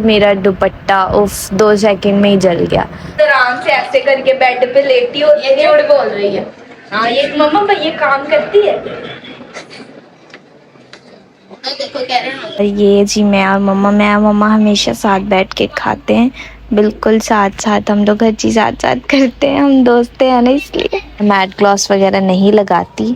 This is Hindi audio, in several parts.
मेरा दुपट्टा उफ 2 सेकंड में ही जल गया। तो आराम से ऐसे करके बेड पे लेटी होती है। झूठ बोल रही है। हाँ ये मम्मा भाई ये काम करती है। देखो कह रहे हैं ये जी मैं और मम्मा हमेशा साथ बैठ के खाते हैं, बिल्कुल साथ साथ। हम लोग हर चीज़ साथ साथ करते हैं, हम दोस्त हैं ना, इसलिए मैट ग्लॉस वगैरह नहीं लगाती।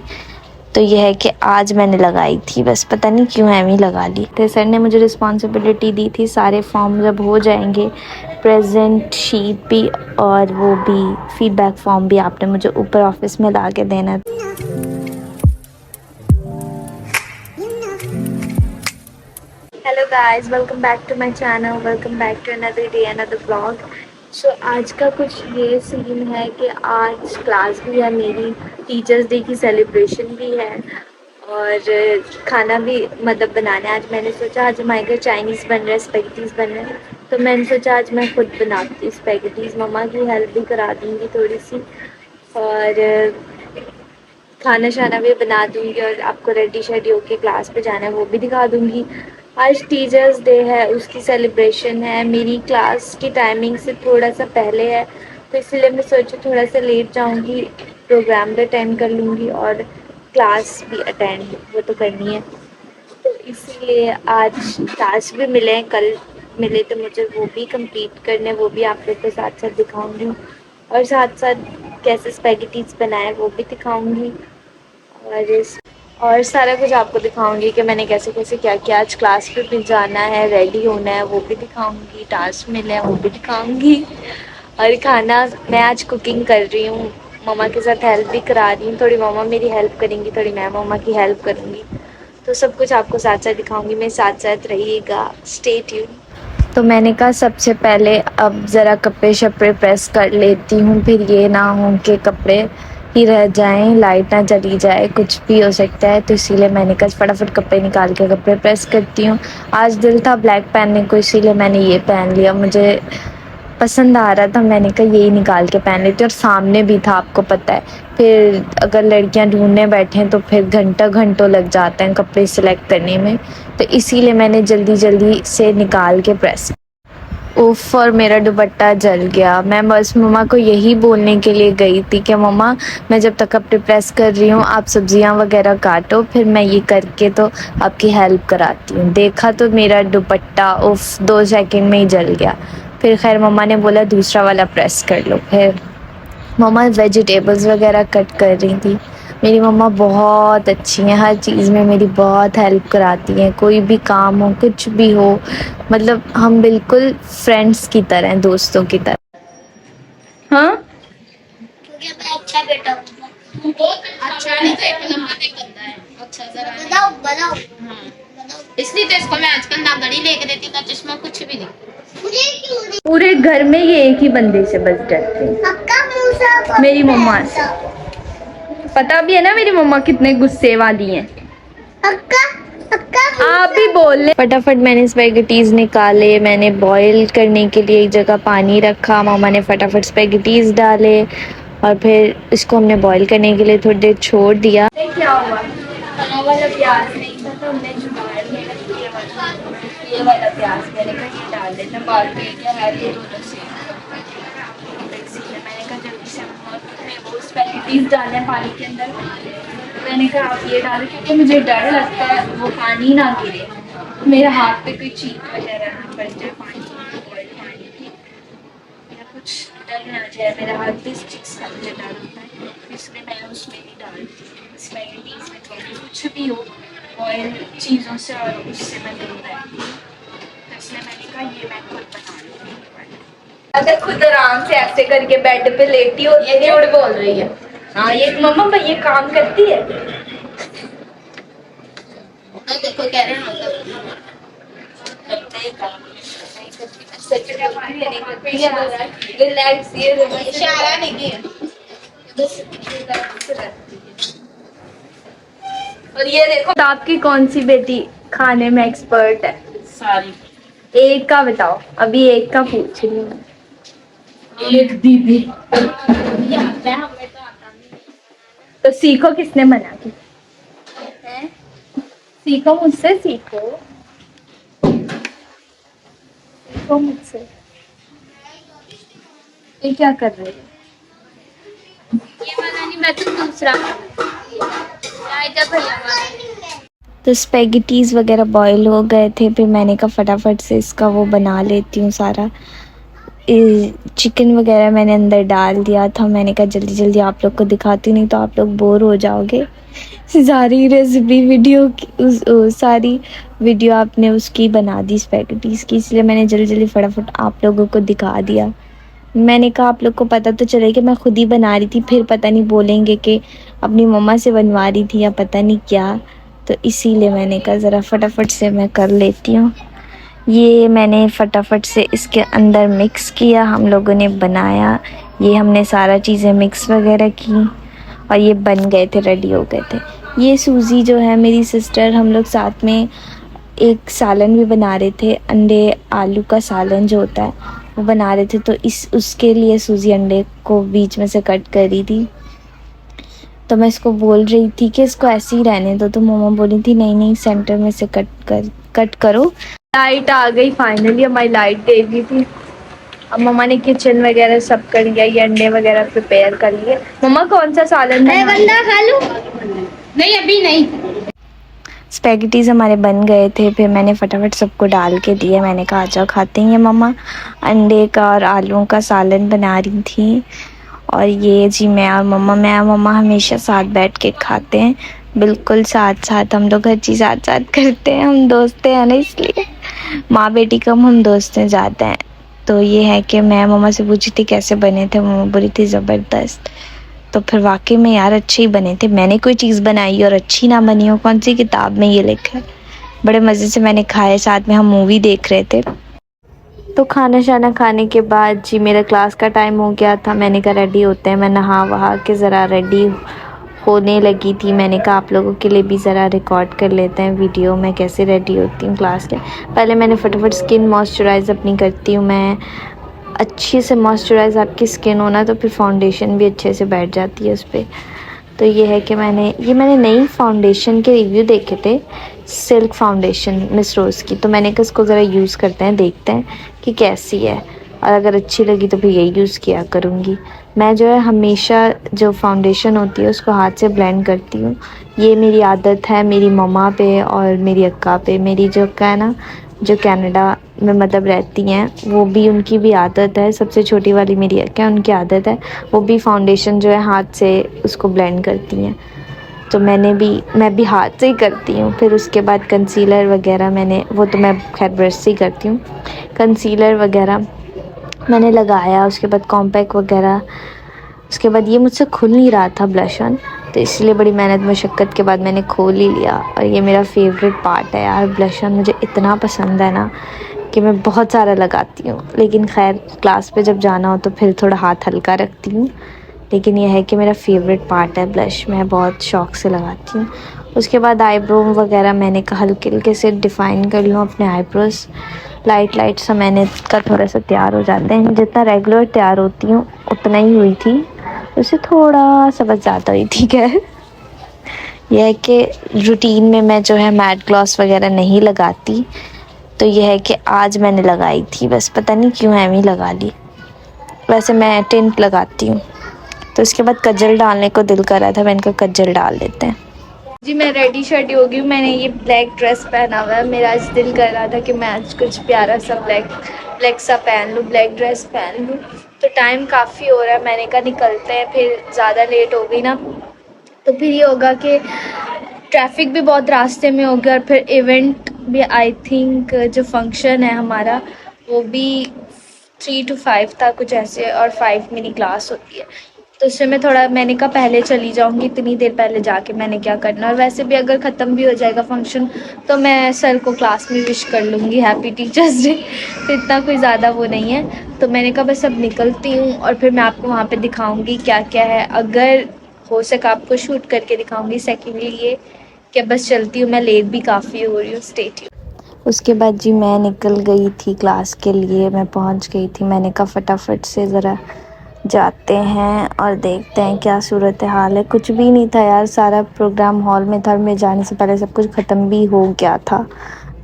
तो यह है कि आज मैंने लगाई थी, बस पता नहीं क्यों एवं लगा ली। तो सर ने मुझे रिस्पॉन्सिबिलिटी दी थी, सारे फॉर्म जब हो जाएंगे, प्रेजेंट शीट भी और वो भी फीडबैक फॉर्म भी आपने मुझे ऊपर ऑफिस में ला के देना। Hello guys, welcome back to my channel, welcome back to another day another vlog. So आज का कुछ ये सीन है कि आज क्लास भी है मेरी, टीचर्स डे की सेलिब्रेशन भी है और खाना भी मतलब बनाना है। आज मैंने सोचा आज हमारे घर चाइनीज़ बन रहा है, स्पैगेटीज़ बन रहे हैं, तो मैंने सोचा आज मैं खुद बनाती हूँ स्पैगेटीज़। मम्मा की हेल्प भी करा दूँगी थोड़ी सी और खाना शाना भी बना दूँगी और आपको रेडी शेडी होके क्लास पे जाना है वो भी दिखा दूँगी। आज टीचर्स डे है, उसकी सेलिब्रेशन है, मेरी क्लास की टाइमिंग से थोड़ा सा पहले है, तो इसलिए मैं सोचा थोड़ा सा लेट जाऊँगी, प्रोग्राम भी अटेंड कर लूँगी और क्लास भी अटेंड वो तो करनी है। तो इसलिए आज टास्क भी मिले हैं, कल मिले तो मुझे वो भी कंप्लीट करने, वो भी आप लोग के साथ साथ दिखाऊँगी और साथ साथ कैसे स्पैगेटीज़ बनाए वो भी दिखाऊँगी और सारा कुछ आपको दिखाऊंगी कि मैंने कैसे कैसे क्या किया। आज क्लास पे भी जाना है, रेडी होना है, वो भी दिखाऊंगी, टास्क मिले हैं वो भी दिखाऊंगी और खाना मैं आज कुकिंग कर रही हूँ, मम्मा के साथ हेल्प भी करा रही हूँ। थोड़ी मम्मा मेरी हेल्प करेंगी, थोड़ी मैं मम्मा की हेल्प करूँगी, तो सब कुछ आपको साथ साथ दिखाऊंगी। मेरे साथ साथ रहिएगा, स्टे ट्यून। तो मैंने कहा सबसे पहले अब ज़रा कपड़े शपड़े प्रेस कर लेती हूँ, फिर ये ना हो कि कपड़े ही रह जाएं, लाइट ना चली जाए, कुछ भी हो सकता है। तो इसीलिए मैंने कहा फटाफट कपड़े निकाल के कपड़े प्रेस करती हूँ। आज दिल था ब्लैक पहनने को, इसीलिए मैंने ये पहन लिया, मुझे पसंद आ रहा था, मैंने कहा यही निकाल के पहन लेती हूँ। और सामने भी था, आपको पता है, फिर अगर लड़कियां ढूंढने बैठें तो फिर घंटों लग जाते हैं कपड़े सिलेक्ट करने में, तो इसीलिए मैंने जल्दी जल्दी से निकाल के प्रेस। उफ, और मेरा दुपट्टा जल गया। मैं बस मम्मा को यही बोलने के लिए गई थी कि मम्मा मैं जब तक कपड़े प्रेस कर रही हूँ आप सब्जियाँ वगैरह काटो, फिर मैं ये करके तो आपकी हेल्प कराती हूँ। देखा तो मेरा दुपट्टा उफ 2 सेकंड में ही जल गया। फिर खैर मम्मा ने बोला दूसरा वाला प्रेस कर लो। फिर मम्मा वेजिटेबल्स वगैरह कट कर रही थी। मेरी मम्मा बहुत अच्छी हैं, हर चीज़ में मेरी बहुत हेल्प कराती हैं, कोई भी काम हो कुछ भी हो, मतलब हम बिल्कुल फ्रेंड्स की तरह हैं, दोस्तों की तरह। हाँ क्योंकि मैं अच्छा बेटा हूँ। बहुत अच्छा नहीं तो एक नंबर एक बंदा है। अच्छा जरा बताओ बताओ। हाँ इसलिए तो इसको मैं आजकल ना घड़ी लेके देती ना चश्मा, कुछ भी नहीं। मुझे क्यों नहीं? पूरे घर में ये एक ही बंदे से बस डरते हैं, मेरी मम्मा से। पता भी है ना मेरी मम्मा कितने गुस्से वाली हैं। आप भी बोल ले। फटाफट मैंने स्पैगेटीज निकाले, मैंने बॉईल करने के लिए एक जगह पानी रखा, मामा ने फटाफट स्पैगेटीज डाले और फिर इसको हमने बॉईल करने के लिए थोड़ी देर छोड़ दिया। क्या हुआ, वाला प्याज नहीं था तो हमने जुगाड़ में ये वाला प्याज मैंने कहा ये डाल देना, बाद में क्या है ये दोनों से। मैंने कहा जल्दी से वो स्पैगेटीज डालना है पानी के अंदर, मैंने कहा आप ये डालें क्योंकि मुझे डर लगता है वो पानी ना गिरे, मेरे हाथ पे कोई चीज वगैरह ना पड़ जाए पानी पानी की, या कुछ डर ना जाए, मेरा हाथ भी इस चीज़ का मुझे डर होता है, इसलिए मैं उसमें नहीं डालती स्पैगेटीज में। थोड़ी कुछ भी हो ऑयल चीज़ों से और उससे मैं दूर रहती हूँ, तो इसलिए मैंने कहा ये मैं खुद बना लूँगी। अगर खुद आराम से ऐसे करके बेड पे लेटी होती है। झूठ बोल रही है। हाँ ये मम्मा भाई ये काम करती है। देखो कह रहे हैं रिलैक्स, ये इशारा नहीं किया बस रिलैक्स रहती है। और ये देखो तो आपकी कौन सी बेटी खाने में एक्सपर्ट है? सारी। एक का बताओ, अभी एक का पूछ रही हूँ। एक दीदी आता है, हमें तो आता नहीं तो सीखो, किसने मना की है। सीखो, मुझसे सीखो। तो मुझसे ये क्या कर रहे हो? ये वाला नहीं, मैं तो दूसरा भैया वाला। तो स्पेगेटीज़ वगैरह बॉईल हो गए थे, फिर मैंने कहा फटाफट से इसका वो बना लेती हूँ सारा। चिकन वगैरह मैंने अंदर डाल दिया था। मैंने कहा जल्दी जल्दी आप लोग को दिखाती, नहीं तो आप लोग बोर हो जाओगे। सारी रेसिपी वीडियो की सारी वीडियो आपने उसकी बना दी स्पेगेटीज़ की, इसलिए मैंने जल्दी जल्दी फटाफट आप लोगों को दिखा दिया। मैंने कहा आप लोग को पता तो चले कि मैं खुद ही बना रही थी, फिर पता नहीं बोलेंगे कि अपनी मम्मा से बनवा रही थी या पता नहीं क्या, तो इसीलिए मैंने कहा ज़रा फटाफट से मैं कर लेती हूँ। ये मैंने फटाफट से इसके अंदर मिक्स किया, हम लोगों ने बनाया, ये हमने सारा चीज़ें मिक्स वगैरह की और ये बन गए थे, रेडी हो गए थे। ये सूजी जो है मेरी सिस्टर, हम लोग साथ में एक सालन भी बना रहे थे, अंडे आलू का सालन जो होता है वो बना रहे थे, तो उसके लिए सूजी अंडे को बीच में से कट करी थी। तो मैं इसको बोल रही थी कि इसको ऐसे ही रहने दो, तो मम्मा बोली थी नहीं नहीं सेंटर में से कट करो। लाइट आ गई फाइनली, हमारी लाइट दे दी थी। अब मम्मा ने किचन वगैरह सब कर लिया, ये अंडे वगैरह प्रिपेयर कर लिए। मम्मा कौन सा सालन बंदा खा लूं? नहीं अभी नहीं। स्पेगेटीज़ हमारे बन गए थे, फिर मैंने फटाफट सबको डाल के दिया। मैंने कहा अच्छा खाते हैं। मम्मा अंडे का और आलूओं का सालन बना रही थी, और ये जी मैं और मम्मा हमेशा साथ बैठ के खाते हैं, बिल्कुल साथ साथ। हम लोग हर चीज़ साथ साथ करते हैं, हम दोस्त हैं ना, इसलिए माँ बेटी कम हम दोस्त हैं ज़्यादा हैं। तो ये है कि मैं मम्मा से पूछी थी कैसे बने थे, मम्मा बोली थी ज़बरदस्त। तो फिर वाकई में यार अच्छे ही बने थे। मैंने कोई चीज़ बनाई और अच्छी ना बनी हो, कौन सी किताब में ये लिखा है। बड़े मज़े से मैंने खाए, साथ में हम मूवी देख रहे थे। तो खाना शाना खाने के बाद जी मेरा क्लास का टाइम हो गया था। मैंने कहा रेडी होते हैं, मैं नहा वहा के ज़रा रेडी होने लगी थी। मैंने कहा आप लोगों के लिए भी ज़रा रिकॉर्ड कर लेते हैं वीडियो, मैं कैसे रेडी होती हूँ क्लास के। पहले मैंने फटाफट स्किन मॉइस्चराइज़ अपनी करती हूँ मैं। अच्छे से मॉइस्चराइज़ आपकी स्किन होना, तो फिर फाउंडेशन भी अच्छे से बैठ जाती है उस पर। तो ये है कि मैंने नई फाउंडेशन के रिव्यू देखे थे, सिल्क फाउंडेशन मिस रोज़ की। तो मैंने कहा इसको ज़रा यूज़ करते हैं, देखते हैं कि कैसी है, और अगर अच्छी लगी तो फिर यही यूज़ किया करूँगी। मैं जो है हमेशा जो फाउंडेशन होती है उसको हाथ से ब्लेंड करती हूँ। ये मेरी आदत है मेरी मम्मा पे और मेरी अक्का पे। मेरी जो अक्का है ना, जो कनाडा में मतलब रहती हैं, वो भी उनकी भी आदत है। सबसे छोटी वाली मेरी अक्का है, उनकी आदत है, वो भी फाउंडेशन जो है हाथ से उसको ब्लेंड करती हैं। तो मैं भी हाथ से ही करती हूँ। फिर उसके बाद कंसीलर वगैरह वो तो मैं खैर ब्रश से ही करती हूँ। कंसीलर वगैरह मैंने लगाया, उसके बाद कॉम्पैक्ट वगैरह। उसके बाद ये मुझसे खुल नहीं रहा था ब्लश ऑन, तो इसलिए बड़ी मेहनत मशक्क़त के बाद मैंने खोल ही लिया। और ये मेरा फेवरेट पार्ट है यार, ब्लश ऑन मुझे इतना पसंद है ना कि मैं बहुत सारा लगाती हूँ। लेकिन खैर क्लास पे जब जाना हो तो फिर थोड़ा हाथ हल्का रखती हूँ। लेकिन यह है कि मेरा फेवरेट पार्ट है ब्लश, मैं बहुत शौक़ से लगाती हूँ। उसके बाद आईब्रो वगैरह मैंने कहा हल्के हल्के से डिफ़ाइन कर लूँ अपने आईब्रोज़। लाइट सा मैंने का थोड़ा सा तैयार हो जाते हैं। जितना रेगुलर तैयार होती हूँ उतना ही हुई थी, उससे थोड़ा सा बस ज़्यादा हुई थी। खैर यह है कि रूटीन में मैं जो है मैट ग्लॉस वगैरह नहीं लगाती, तो यह है कि आज मैंने लगाई थी, बस पता नहीं क्यों एम ही लगा ली। वैसे मैं टिंट लगाती हूँ। तो उसके बाद कज्जल डालने को दिल कर रहा था, मैंने कहा कज्जल डाल लेते हैं। जी मैं रेडी शेडी हो गई हूँ। मैंने ये ब्लैक ड्रेस पहना हुआ है। मेरा आज दिल कर रहा था कि मैं आज कुछ प्यारा सा ब्लैक सा पहन लूँ, ब्लैक ड्रेस पहन लूँ। तो टाइम काफ़ी हो रहा है, मैंने कहा निकलते हैं, फिर ज़्यादा लेट हो गई ना तो फिर ये होगा कि ट्रैफिक भी बहुत रास्ते में हो गया, और फिर इवेंट भी आई थिंक जो फंक्शन है हमारा वो भी 3 to 5 था कुछ ऐसे, और 5 मेरी क्लास होती है। तो उससे मैं थोड़ा मैंने कहा पहले चली जाऊंगी, इतनी देर पहले जाके मैंने क्या करना। और वैसे भी अगर ख़त्म भी हो जाएगा फंक्शन तो मैं सर को क्लास में विश कर लूँगी हैप्पी टीचर्स डे, तो इतना कोई ज़्यादा वो नहीं है। तो मैंने कहा बस अब निकलती हूँ, और फिर मैं आपको वहाँ पे दिखाऊँगी क्या क्या है, अगर हो सका आपको शूट करके दिखाऊँगी। सेकेंडली ये कि बस चलती हूँ, मैं लेट भी काफ़ी हो रही हूँ, स्टे ट्यून्ड। उसके बाद जी मैं निकल गई थी क्लास के लिए, मैं पहुंच गई थी। मैंने कहा फटाफट से ज़रा जाते हैं और देखते हैं क्या सूरत हाल है। कुछ भी नहीं था यार, सारा प्रोग्राम हॉल में था, मैं जाने से पहले सब कुछ ख़त्म भी हो गया था।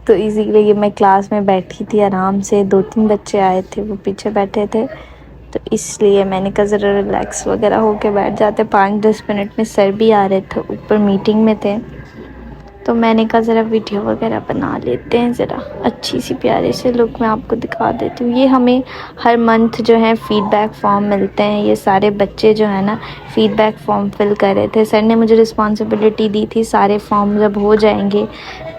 तो इसीलिए मैं क्लास में बैठी थी आराम से। 2-3 बच्चे आए थे, वो पीछे बैठे थे, तो इसलिए मैंने कहा ज़रा रिलैक्स वगैरह होके बैठ जाते। 5-10 मिनट में सर भी आ रहे थे, ऊपर मीटिंग में थे, तो मैंने कहा ज़रा वीडियो वगैरह बना लेते हैं, ज़रा अच्छी सी प्यारे से लुक में आपको दिखा देती हूँ। ये हमें हर मंथ जो है फीडबैक फॉर्म मिलते हैं। ये सारे बच्चे जो है ना फीडबैक फॉर्म फिल कर रहे थे। सर ने मुझे रिस्पॉन्सिबिलिटी दी थी, सारे फॉर्म जब हो जाएंगे,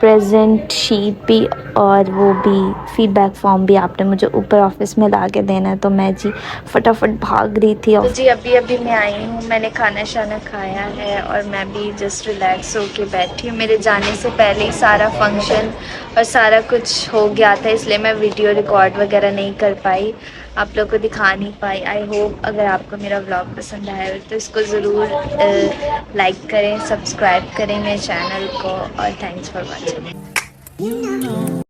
प्रेजेंट शीट भी और वो भी फीडबैक फॉर्म भी आपने मुझे ऊपर ऑफिस में ला के देना है। तो मैं जी फटाफट भाग रही थी। तो जी अभी मैं आई हूँ, मैंने खाना शाना खाया है और मैं भी जस्ट रिलैक्स होके बैठी हूँ। मेरे जाने से पहले ही सारा फंक्शन और सारा कुछ हो गया था, इसलिए मैं वीडियो रिकॉर्ड वगैरह नहीं कर पाई, आप लोग को दिखा नहीं पाई। आई होप अगर आपको मेरा व्लॉग पसंद आया तो इसको ज़रूर लाइक करें, सब्सक्राइब करें मेरे चैनल को, और थैंक्स फॉर वॉचिंग।